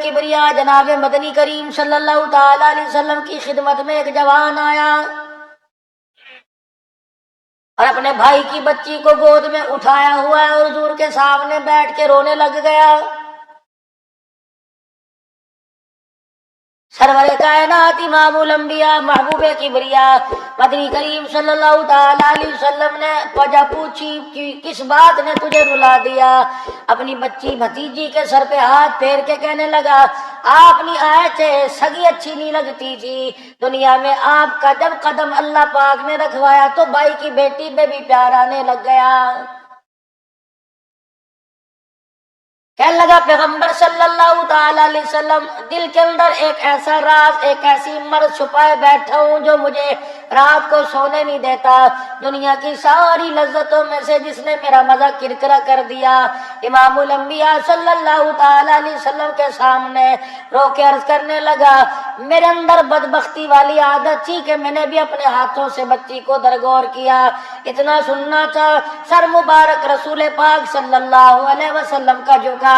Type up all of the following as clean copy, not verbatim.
کبریا جناب مدنی کریم صلی اللہ تعالی علیہ وسلم کی خدمت میں ایک جوان آیا اور اپنے بھائی کی بچی کو گود میں اٹھایا ہوا ہے اور حضور کے سامنے بیٹھ کے رونے لگ گیا۔ سرور کائنات امام الانبیاء محبوب کبریا مدنی کریم صلی اللہ تعالی علیہ وسلم نے وجہ پوچھی کہ کس بات نے تجھے رلا دیا؟ اپنی بچی بھتیجی کے سر پہ ہاتھ پھیر کے کہنے لگا آپ نہیں آئے تھے، سگی اچھی نہیں لگتی تھی، دنیا میں آپ کا جب قدم اللہ پاک نے رکھوایا تو بھائی کی بیٹی پہ بھی پیار آنے لگ گیا۔ کہنے لگا پیغمبر صلی اللہ تعالی علیہ وسلم، دل کے اندر ایک ایسا راز، ایک ایسی مرض چھپائے بیٹھا ہوں جو مجھے رات کو سونے نہیں دیتا، دنیا کی ساری لذتوں میں سے جس نے میرا مزہ کرکرا کر دیا۔ امام الانبیاء صلی اللہ تعالی علیہ وسلم کے سامنے رو کے عرض کرنے لگا میرے اندر بدبختی والی عادت تھی کہ میں نے بھی اپنے ہاتھوں سے بچی کو درگور کیا، اتنا سننا تھا۔ سر مبارک رسول پاک صلی اللہ علیہ وسلم کا جھکا،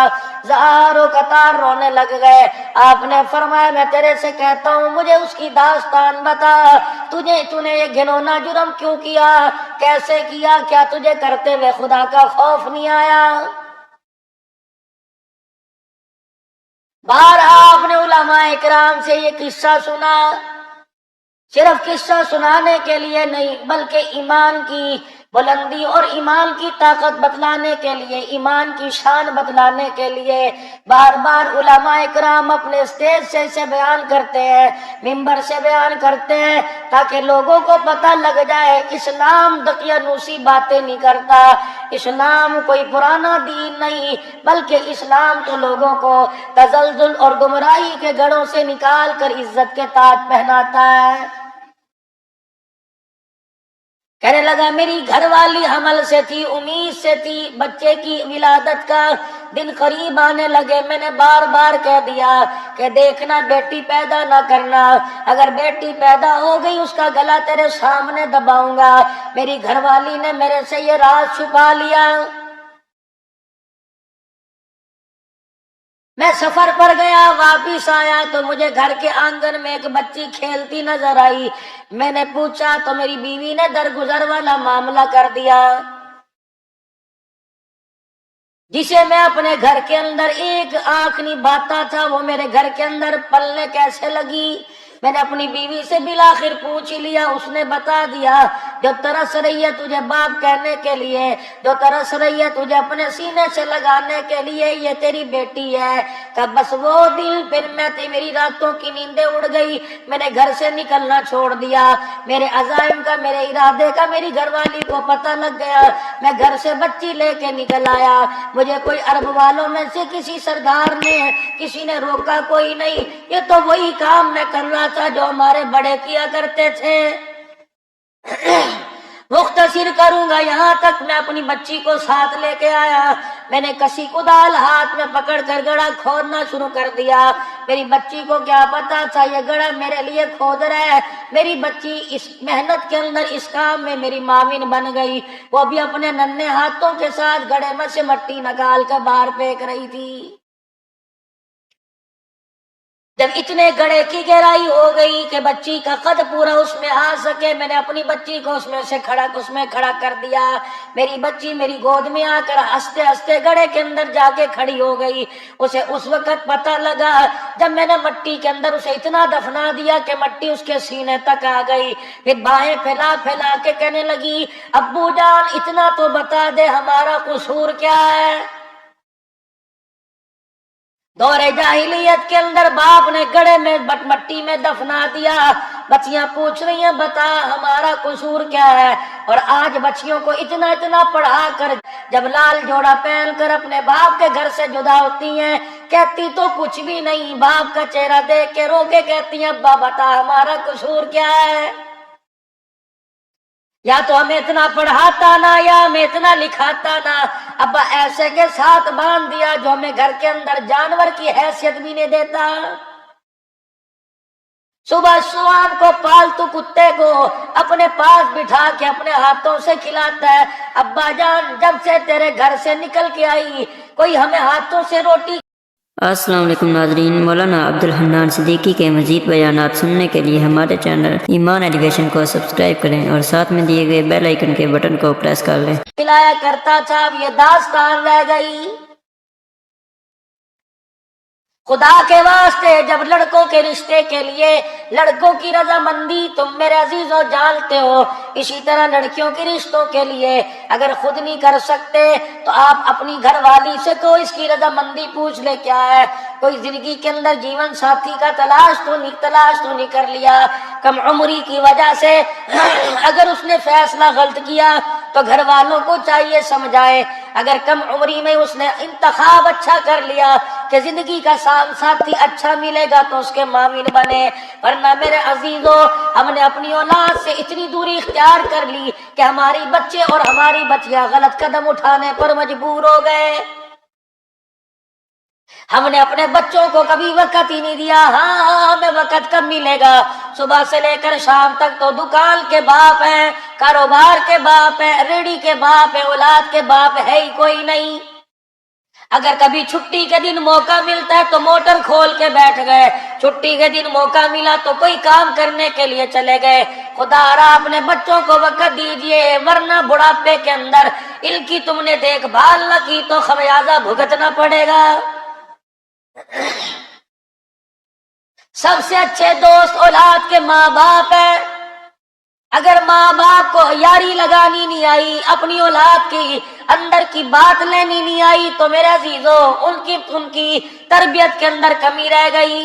زار و قطار رونے لگ گئے۔ آپ نے فرمایا میں تیرے سے کہتا ہوں مجھے اس کی داستان بتا، تو نے یہ گھنونا جرم کیوں کیا، کیسے کیا، کیا تجھے کرتے ہوئے خدا کا خوف نہیں آیا؟ بارہا آپ نے علماء اکرام سے یہ قصہ سنا، صرف قصہ سنانے کے لیے نہیں بلکہ ایمان کی بلندی اور ایمان کی طاقت بتلانے کے لیے، ایمان کی شان بتلانے کے لیے بار بار علماء اکرام اپنے اسٹیج سے اسے بیان کرتے ہیں، منبر سے بیان کرتے ہیں تاکہ لوگوں کو پتہ لگ جائے اسلام دقیانوسی باتیں نہیں کرتا، اسلام کوئی پرانا دین نہیں بلکہ اسلام تو لوگوں کو تزلزل اور گمراہی کے گڑھوں سے نکال کر عزت کے تاج پہناتا ہے۔ کہنے لگا میری گھر والی حمل سے تھی، امید سے تھی، بچے کی ولادت کا دن قریب آنے لگے، میں نے بار بار کہہ دیا کہ دیکھنا بیٹی پیدا نہ کرنا، اگر بیٹی پیدا ہو گئی اس کا گلا تیرے سامنے دباؤں گا۔ میری گھر والی نے میرے سے یہ راز چھپا لیا۔ میں سفر پر گیا، واپس آیا تو مجھے گھر کے آنگن میں ایک بچی کھیلتی نظر آئی، میں نے پوچھا تو میری بیوی نے درگزر والا معاملہ کر دیا۔ جسے میں اپنے گھر کے اندر ایک آنکھ نہیں باتا تھا وہ میرے گھر کے اندر پلنے کیسے لگی؟ میں نے اپنی بیوی سے بالآخر پوچھ لیا، اس نے بتا دیا جو ترس رہی ہے تجھے باپ کہنے کے لیے، جو ترس رہی ہے تجھے اپنے سینے سے لگانے کے لیے، یہ تیری بیٹی ہے۔ کہ بس وہ دل پھر میں تھی، میری راتوں کی نیندیں اڑ گئی، میں نے گھر سے نکلنا چھوڑ دیا، میرے عزائم کا، میرے ارادے کا میری گھر والی کو پتہ لگ گیا، میں گھر سے بچی لے کے نکل آیا۔ مجھے کوئی عرب والوں میں سے کسی سردار نے، کسی نے روکا کوئی نہیں، یہ تو وہی کام میں کر رہا تھا جو ہمارے بڑے کیا کرتے تھے۔ مختصر کروں گا، یہاں تک میں اپنی بچی کو ساتھ لے کے آیا، میں نے کسی کدال ہاتھ میں پکڑ کر گڑھا کھودنا شروع کر دیا۔ میری بچی کو کیا پتا تھا یہ گڑھا میرے لیے کھود رہا ہے، میری بچی اس محنت کے اندر، اس کام میں میری معاون بن گئی، وہ بھی اپنے ننھے ہاتھوں کے ساتھ گڑھے میں سے مٹی نکال کر باہر پھینک رہی تھی۔ جب اتنے گڑھے کی گہرائی ہو گئی کہ بچی کا قد پورا اس میں آ سکے، میں نے اپنی بچی کو اس میں کھڑا کر دیا۔ میری بچی میری گود میں آ کر ہنستے ہنستے گڑھے کے اندر جا کے کھڑی ہو گئی۔ اسے اس وقت پتہ لگا جب میں نے مٹی کے اندر اسے اتنا دفنا دیا کہ مٹی اس کے سینے تک آ گئی، پھر باہیں پھیلا پھیلا کے کہنے لگی ابو جان اتنا تو بتا دے ہمارا قصور کیا ہے؟ دور جاہلیت کے اندر باپ نے گڑھے میں مٹی میں دفنا دیا، بچیاں پوچھ رہی ہیں بتا ہمارا قصور کیا ہے؟ اور آج بچیوں کو اتنا پڑھا کر جب لال جوڑا پہن کر اپنے باپ کے گھر سے جدا ہوتی ہیں، کہتی تو کچھ بھی نہیں، باپ کا چہرہ دیکھ کے رو کے کہتی ہیں ابا بتا ہمارا قصور کیا ہے؟ یا تو ہمیں اتنا پڑھاتا نہ یا ہمیں اتنا لکھاتا نہ، ابا ایسے کے ساتھ باندھ دیا جو ہمیں گھر کے اندر جانور کی حیثیت بھی نہیں دیتا۔ صبح شام کو پالتو کتے کو اپنے پاس بٹھا کے اپنے ہاتھوں سے کھلاتا ہے، ابا جان جب سے تیرے گھر سے نکل کے آئی کوئی ہمیں ہاتھوں سے روٹی السلام علیکم ناظرین، مولانا عبدالحنان صدیقی کے مزید بیانات سننے کے لیے ہمارے چینل ایمان ایلیویشن کو سبسکرائب کریں اور ساتھ میں دیے گئے بیل آئیکن کے بٹن کو پریس کر لیں۔ کھلایا کرتا تھا، اب یہ داستان رہ گئی۔ خدا کے واسطے جب لڑکوں کے رشتے کے لیے لڑکوں کی رضامندی تم میرے عزیزوں جانتے ہو، اسی طرح لڑکیوں کے رشتوں کے لیے اگر خود نہیں کر سکتے تو آپ اپنی گھر والی سے کو اس کی رضامندی پوچھ لے کیا ہے۔ کوئی زندگی کے اندر جیون ساتھی کا تلاش تو نہیں کر لیا؟ کم عمری کی وجہ سے اگر اس نے فیصلہ غلط کیا تو گھر والوں کو چاہیے سمجھائے۔ اگر کم عمری میں اس نے انتخاب اچھا کر لیا کہ زندگی کا ساتھی اچھا ملے گا تو اس کے معاون بنے، ورنہ میرے عزیزوں ہم نے اپنی اولاد سے اتنی دوری اختیار کر لی کہ ہماری بچے اور ہماری بچیاں غلط قدم اٹھانے پر مجبور ہو گئے۔ ہم نے اپنے بچوں کو کبھی وقت ہی نہیں دیا۔ ہاں ہمیں وقت کب ملے گا؟ صبح سے لے کر شام تک تو دکان کے باپ ہیں، کاروبار کے باپ ہیں، ریڑھی کے باپ ہیں، اولاد کے باپ ہے ہی کوئی نہیں۔ اگر کبھی چھٹی کے دن موقع ملتا ہے تو موٹر کھول کے بیٹھ گئے، چھٹی کے دن موقع ملا تو کوئی کام کرنے کے لیے چلے گئے۔ خدا را اپنے بچوں کو وقت دیجئے، ورنہ بڑھاپے کے اندر ان کی تم نے دیکھ بھال نہ کی تو خمیازہ بھگتنا پڑے گا۔ سب سے اچھے دوست اولاد کے ماں باپ ہیں۔ اگر ماں باپ کو یاری لگانی نہیں آئی، اپنی اولاد کی اندر کی بات لینی نہیں آئی تو میرے عزیزوں ان کی تربیت کے اندر کمی رہ گئی۔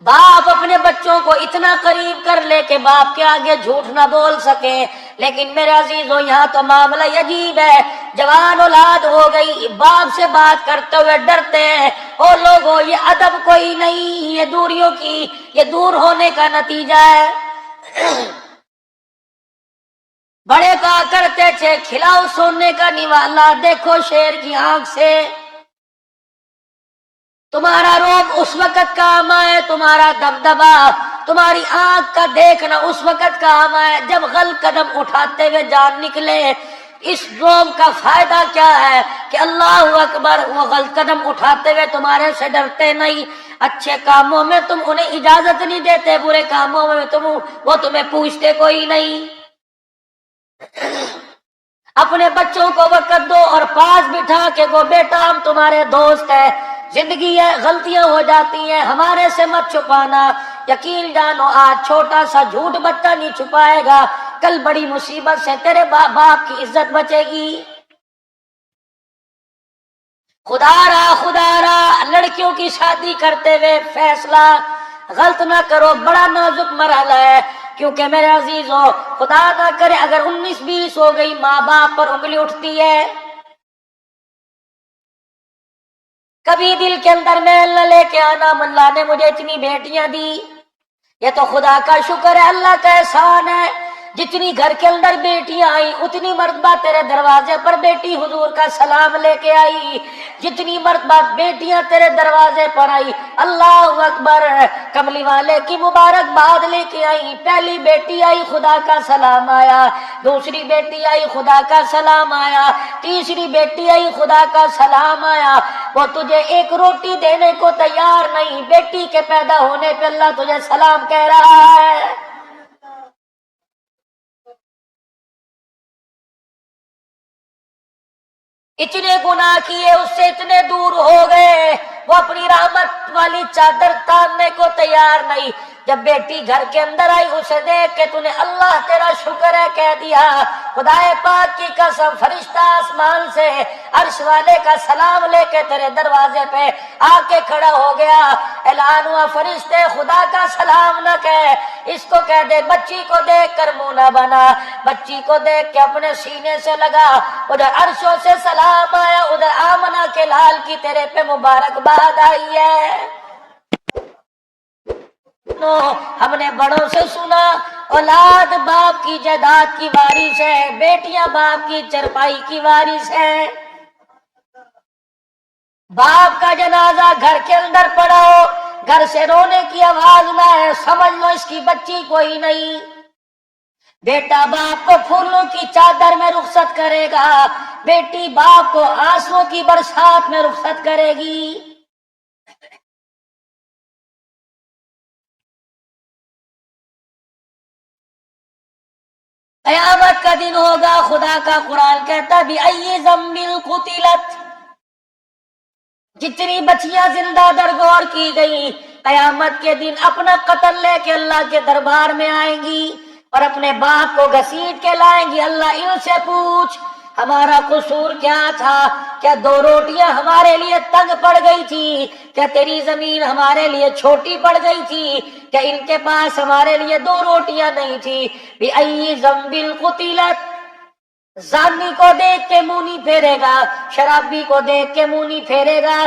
باپ اپنے بچوں کو اتنا قریب کر لے کہ باپ کے آگے جھوٹ نہ بول سکے، لیکن میرے عزیزوں یہاں تو معاملہ عجیب ہے۔ جوان اولاد ہو گئی، باپ سے بات کرتے ہوئے ڈرتے ہیں، او لوگوں یہ ادب کوئی نہیں، یہ دوریوں کی یہ دور ہونے کا نتیجہ ہے۔ بڑے کہا کرتے تھے کھلاؤ سونے کا نوالا، دیکھو شیر کی آنکھ سے تمہارا روب اس وقت کام آئے، تمہارا دبدبا تمہاری آنکھ کا دیکھنا اس وقت کام آئے جب غلط قدم اٹھاتے ہوئے جان نکلے۔ اس روب کا فائدہ کیا ہے کہ اللہ اکبر، وہ غلط قدم اٹھاتے ہوئے تمہارے سے ڈرتے نہیں، اچھے کاموں میں تم انہیں اجازت نہیں دیتے، برے کاموں میں وہ تمہیں پوچھتے کوئی نہیں۔ اپنے بچوں کو وقت دو اور پاس بٹھا کے وہ بیٹا ہم تمہارے دوست ہیں، زندگی ہے غلطیاں ہو جاتی ہیں، ہمارے سے مت چھپانا۔ یقین جانو آج چھوٹا سا جھوٹ بچہ نہیں چھپائے گا، کل بڑی مصیبت سے تیرے باپ کی عزت بچے گی۔ خدا را لڑکیوں کی شادی کرتے ہوئے فیصلہ غلط نہ کرو، بڑا نازک مرحلہ ہے، کیونکہ میرے عزیزوں خدا نہ کرے اگر 19-20 ہو گئی ماں باپ پر انگلی اٹھتی ہے۔ کبھی دل کے اندر میل نہ لے کے آنا اللہ نے مجھے اتنی بیٹیاں دی، یہ تو خدا کا شکر ہے، اللہ کا احسان ہے۔ جتنی گھر کے اندر بیٹیاں آئی اتنی مرتبہ تیرے دروازے پر بیٹی حضور کا سلام لے کے آئی، جتنی مرتبہ بیٹیاں تیرے دروازے پر آئی اللہ اکبر کملی والے کی مبارک باد لے کے آئی۔ پہلی بیٹی آئی خدا کا سلام آیا، دوسری بیٹی آئی خدا کا سلام آیا، تیسری بیٹی آئی خدا کا سلام آیا۔ وہ تجھے ایک روٹی دینے کو تیار نہیں، بیٹی کے پیدا ہونے پہ اللہ تجھے سلام کہہ رہا ہے۔ اتنے گناہ کیے، اس سے اتنے دور ہو گئے، وہ اپنی رحمت والی چادر تاننے کو تیار نہیں۔ جب بیٹی گھر کے اندر آئی اسے دیکھ کے تو نے اللہ تیرا شکر ہے کہہ دیا۔ خدا پاک کی قسم فرشتہ آسمان سے عرش والے کا سلام لے کے تیرے دروازے پہ آ کے کھڑا ہو گیا۔ اعلان ہوا فرشتے خدا کا سلام نہ کہہ، اس کو کہہ دے بچی کو دیکھ کر منہ نہ بنا، بچی کو دیکھ کے اپنے سینے سے لگا۔ ادھر عرشوں سے سلام آیا، ادھر آمنہ کے لال کی تیرے پہ مبارکباد آئی ہے۔ ہم نے بڑوں سے سنا اولاد باپ کی جائیداد کی وارث ہے، بیٹیاں باپ کی چرپائی کی وارث ہے۔ باپ کا جنازہ گھر کے اندر پڑا ہو، گھر سے رونے کی آواز نہ ہے، سمجھ لو اس کی بچی کوئی نہیں۔ بیٹا باپ کو پھولوں کی چادر میں رخصت کرے گا، بیٹی باپ کو آنسوں کی برسات میں رخصت کرے گی۔ قیامت کا دن ہوگا، خدا کا قرآن کہتا بھی ای ذنب قتلت، جتنی بچیاں زندہ درگور کی گئی قیامت کے دن اپنا قتل لے کے اللہ کے دربار میں آئیں گی اور اپنے باپ کو گھسیٹ کے لائیں گی، اللہ ان سے پوچھ ہمارا قصور کیا تھا؟ کیا دو روٹیاں ہمارے لیے تنگ پڑ گئی تھی؟ کیا تیری زمین ہمارے لیے چھوٹی پڑ گئی تھی؟ کیا ان کے پاس ہمارے لیے دو روٹیاں نہیں تھی؟ بِأَيِّ ذَنبٍ قُتِلَتْ، زانی کو دیکھ کے منہ نہیں پھیرے گا، شرابی کو دیکھ کے منہ نہیں پھیرے گا،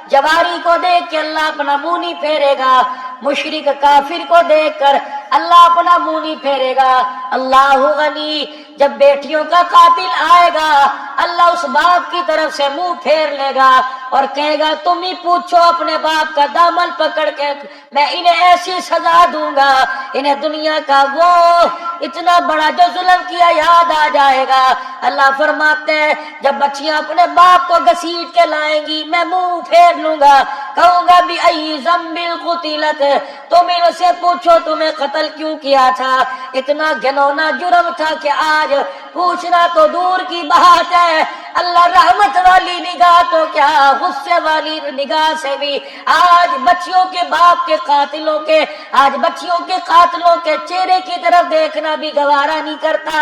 جواری کو دیکھ کے اللہ اپنا منہ نہیں پھیرے گا، مشرک کافر کو دیکھ کر اللہ اپنا منہ نہیں پھیرے گا۔ اللہ غنی، جب بیٹیوں کا قاتل آئے گا اللہ اس باپ کی طرف سے منہ پھیر لے گا اور کہے گا تم ہی پوچھو اپنے باپ کا دامن پکڑ کے، میں انہیں ایسی سزا دوں گا انہیں دنیا کا وہ اتنا بڑا جو ظلم کیا یاد آ جائے گا۔ اللہ فرماتے ہیں جب بچیاں اپنے باپ کو گھسیٹ کے لائیں گی میں منہ پھیر لوں گا، کہوں گا بِأَيِّ ذَنبٍ قُتِلَتْ، تم ان سے پوچھو تمہیں قتل کیوں کیا تھا؟ اتنا گھنونا جرم تھا کہ آج پوچھنا تو دور کی بات ہے، اللہ رحمت والی نگاہ تو کیا غصے والی نگاہ سے بھی آج بچیوں کے باپ کے قاتلوں کے، آج بچیوں کے قاتلوں کے چہرے کی طرف دیکھنا بھی گوارا نہیں کرتا۔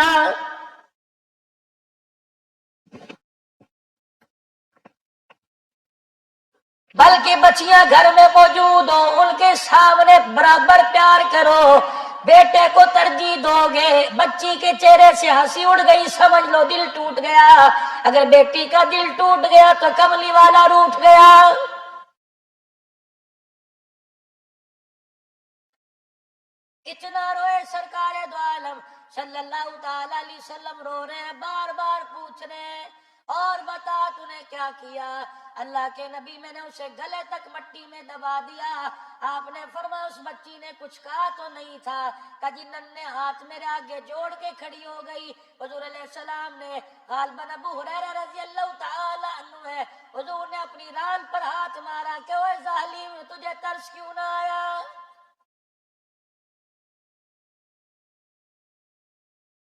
بلکہ بچیاں گھر میں موجود ہوں ان کے سامنے برابر پیار کرو، بیٹے کو ترجیح دو گے، بچی کے چہرے سے ہنسی اڑ گئی سمجھ لو دل ٹوٹ گیا، اگر بیٹی کا دل ٹوٹ گیا تو کملی والا روٹھ گیا۔ اتنا روئے سرکار دو عالم صلی اللہ تعالی علیہ وسلم، رو رہے ہیں بار بار پوچھ رہے ہیں اور بتا تو نے کیا کیا؟ اللہ کے نبی میں نے اسے گلے تک مٹی میں دبا دیا، آپ نے فرمایا اس بچی نے کچھ کہا تو نہیں تھا، کہ ننھے ہاتھ میرے آگے جوڑ کے کھڑی ہو گئی۔ حضور علیہ السلام نے غالباً ابو ہریرہ رضی اللہ تعالی عنہ ہے، حضور نے اپنی ران پر ہاتھ مارا کہ اوے ظالم تجھے ترس کیوں نہ آیا؟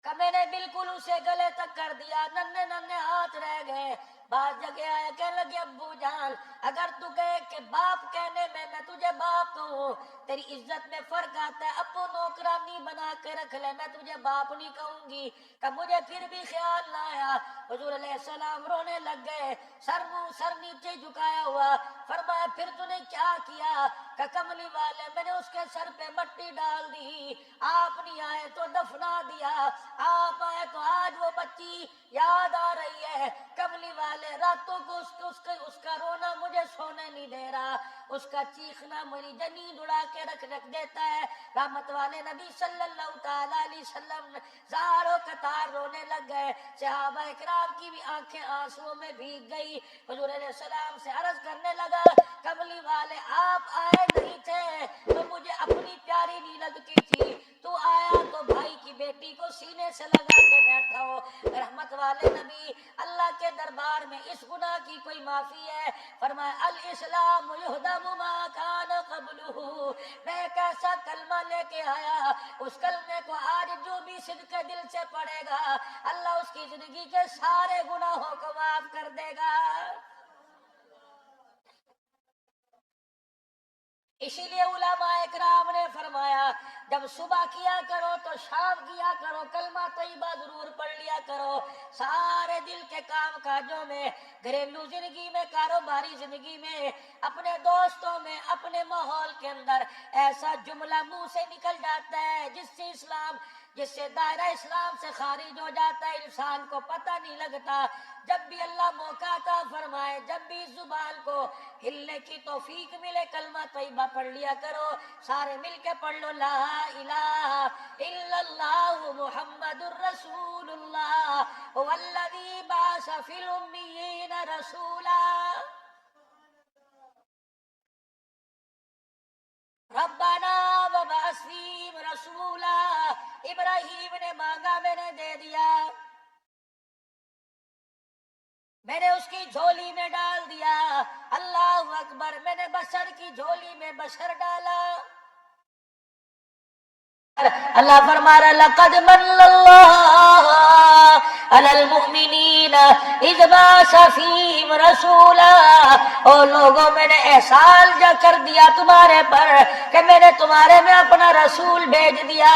کہ میں نے بالکل اسے گلے تک کر دیا، ننھے ننھے ہاتھ رہ گئے۔ بعض جگہ آیا کہنے لگے ابو جان اگر تو کہے کہ باپ کہنے میں تجھے باپ کہوں، تیری عزت میں فرق آتا ہے، ابو نوکرانی بنا کے رکھ لے میں تجھے باپ نہیں کہوں گی، کہ مجھے پھر بھی خیال نہ آیا۔ حضور علیہ السلام رونے لگ گئے، سر نیچے جھکایا ہوا، فرمایا پھر تو نے کیا کیا؟ کہ کملی والے میں نے اس کے سر پہ مٹی ڈال دی، آپ نہیں آئے تو دفنا دیا، آپ آئے تو آج وہ بچی یاد آ رہی ہے۔ کملی والے راتوں کو اس کا رونا مجھے سونے نہیں دے رہا، اس کا چیخنا میری جنین اڑا کے رکھ دیتا ہے۔ رحمت والے نبی صلی اللہ تعالی علیہ وسلم زاروں قطار رونے لگ گئے، صحابہ اکرام کی بھی آنکھیں آنسوؤں میں بھیگ گئی۔ حضور علیہ السلام سے عرض کرنے لگا کملی والے آپ آئے نہیں تھے تو مجھے اپنی پیاری نہیں لگتی تھی، تو آیا تو بھائی کی بیٹی کو سینے سے لگا کے بیٹھا ہو۔ رحمت والے نبی اللہ کے دربار میں اس گناہ کی کوئی معافی ہے؟ فرمایا الاسلام یہدم ما کان قبلہ، میں ایک ایسا کلمہ لے کے آیا اس کلمے کو آج جو بھی صدق دل سے پڑھے گا اللہ اس کی زندگی کے سارے گناہوں کو معاف کر دے گا۔ اسی لیے علماء اکرام نے فرمایا جب صبح کیا کرو تو شام کیا کرو، کلمہ طیبہ ضرور پڑھ لیا کرو، سارے دل کے کام کاجوں میں، گھریلو زندگی میں، کاروباری زندگی میں، اپنے دوستوں میں، اپنے ماحول کے اندر ایسا جملہ منہ سے نکل جاتا ہے جس سے دائرہ اسلام سے خارج ہو جاتا ہے، انسان کو پتہ نہیں لگتا۔ جب بھی اللہ موقع عطا فرمائے، جب بھی زبان کو ہلنے کی توفیق ملے کلمہ طیبہ پڑھ لیا کرو، سارے مل کے پڑھ لو لا الہ الا اللہ محمد الرسول اللہ والذی بعث فی الامیین رسولا۔ ربنا وبعث فیہم رسولا، ابراہیم نے مانگا میں نے دے دیا، میں نے اس کی جھولی میں ڈال دیا، اللہ اکبر، میں نے بشر کی جھولی میں بشر ڈالا۔ اللہ فرما رہا لقد من اللہ علی المؤمنین اذ بعث فیہم رسولا، او لوگوں میں نے احسان جا کر دیا تمہارے پر کہ میں نے تمہارے میں اپنا رسول بھیج دیا۔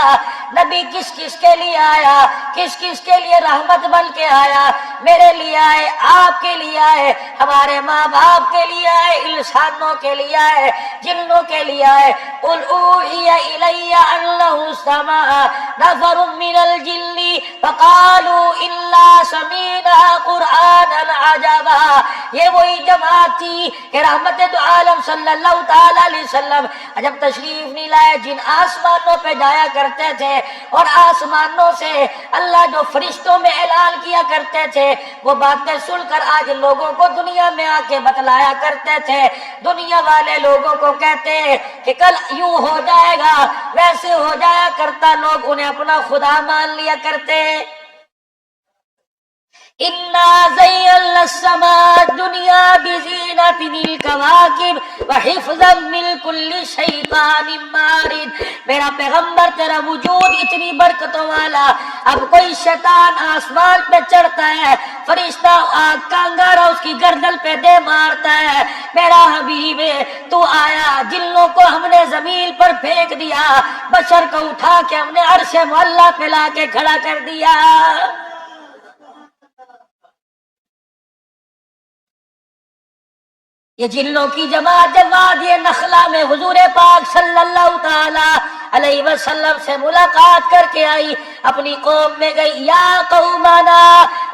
نبی کس کس کے لیے آیا؟ کس کس کے لیے رحمت بن کے آیا؟ میرے لیے آئے، آپ کے لیے آئے، ہمارے ماں باپ کے لیے آئے، انسانوں کے لیے آئے، جنوں کے لیے آئے۔ قل اوحی الی انہ استمع نفر من الجن فقالوا انا سمعنا قرآنا عجبا۔ یہ وہی جماعت تھی کہ رحمت دو عالم صلی اللہ تعالی علیہ وسلم جب تشریف نہیں لائے، جن آسمانوں پہ جایا کرتے تھے اور آسمانوں سے اللہ جو فرشتوں میں اعلان کیا کرتے تھے وہ باتیں سن کر آج لوگوں کو دنیا میں آ کے بتلایا کرتے تھے۔ دنیا والے لوگوں کو کہتے کہ کل یوں ہو جائے گا، ویسے ہو جایا کرتا، لوگ انہیں اپنا خدا مان لیا کرتے۔ انا زینا السماء الدنیا بزینۃ الکواکب وحفظا من کل شیطان مارد۔ میرا پیغمبر تیرا وجود اتنی برکتوں والا، اب کوئی شیطان آسمان پہ چڑھتا ہے، فرشتہ آگ کا انگارہ اس کی گردن پہ دے مارتا ہے۔ میرا حبیب تو آیا، جنوں کو ہم نے زمین پر پھینک دیا، بشر کو اٹھا کے ہم نے عرش معلیٰ پہ لا کے کھڑا کر دیا۔ یہ جنوں کی جماعت جب وادی نخلا میں حضور پاک صلی اللہ تعالی علیہ وسلم سے ملاقات کر کے آئی، اپنی قوم میں گئی، یا قومنا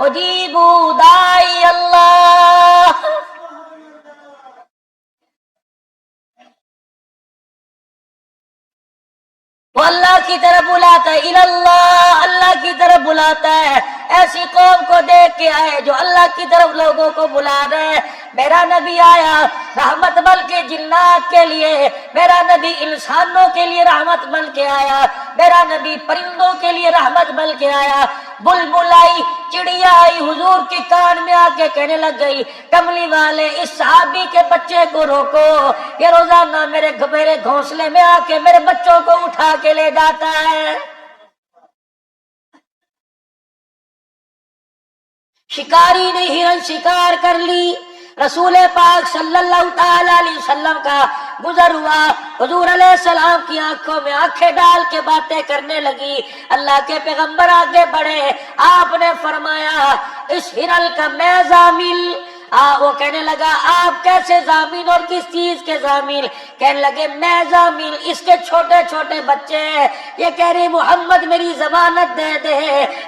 اجیبوا داعی اللہ۔ وہ اللہ کی طرف بلاتا ہے، اللہ اللہ کی طرف بلاتا ہے۔ ایسی قوم کو دیکھ کے آئے جو اللہ کی طرف لوگوں کو بلا رہے۔ میرا نبی آیا رحمت بن کے جنات کے لیے، میرا نبی انسانوں کے لیے رحمت بن کے آیا، میرا نبی پرندوں کے لیے رحمت بن کے آیا۔ بلبل آئی، چڑیا آئی، حضور کے کان میں آ کے کہنے لگ گئی، کملی والے اس صحابی کے بچے کو روکو، یہ روزانہ میرے گھونسلے میں آ کے میرے بچوں کو اٹھا کے لے جاتا ہے۔ شکاری نے ہرن شکار کر لی، رسول پاک صلی اللہ تعالی علیہ وسلم کا گزر ہوا، حضور علیہ السلام کی آنکھوں میں آنکھیں ڈال کے باتیں کرنے لگی۔ اللہ کے پیغمبر آگے بڑھے، آپ نے فرمایا اس ہرن کا میں ضامن۔ وہ کہنے لگا آپ کیسے ضامن اور کس چیز کے ضامن؟ کہنے لگے میں ضامن، اس کے چھوٹے چھوٹے بچے ہیں، یہ کہہ رہے محمد میری ضمانت دے دے،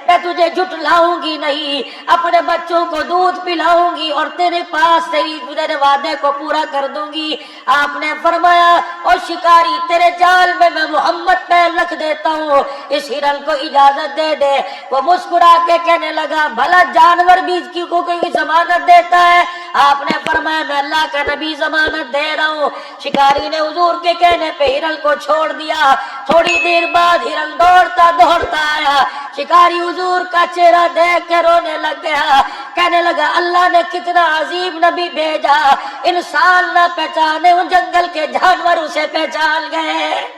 میں تجھے جھٹلاؤں گی نہیں، اپنے بچوں کو دودھ پلاؤں گی اور تیرے پاس تیرے وعدے کو پورا کر دوں گی۔ آپ نے فرمایا او شکاری تیرے جال میں میں محمد پیر رکھ دیتا ہوں، اس ہرن کو اجازت دے دے۔ وہ مسکرا کے کہنے لگا بھلا جانور بھی اس کی کو کوئی ضمانت دیتا ہے؟ آپ نے فرمایا میں اللہ کا نبی ضمانت دے رہا ہوں۔ شکاری نے حضور کے کہنے پہ ہرن کو چھوڑ دیا۔ تھوڑی دیر بعد ہرن دوڑتا دوڑتا آیا، شکاری حضور کا چہرہ دیکھ کے رونے لگ گیا، کہنے لگا اللہ نے کتنا عظیم نبی بھیجا، انسان نہ پہچانے ان جنگل کے جانور اسے پہچان گئے۔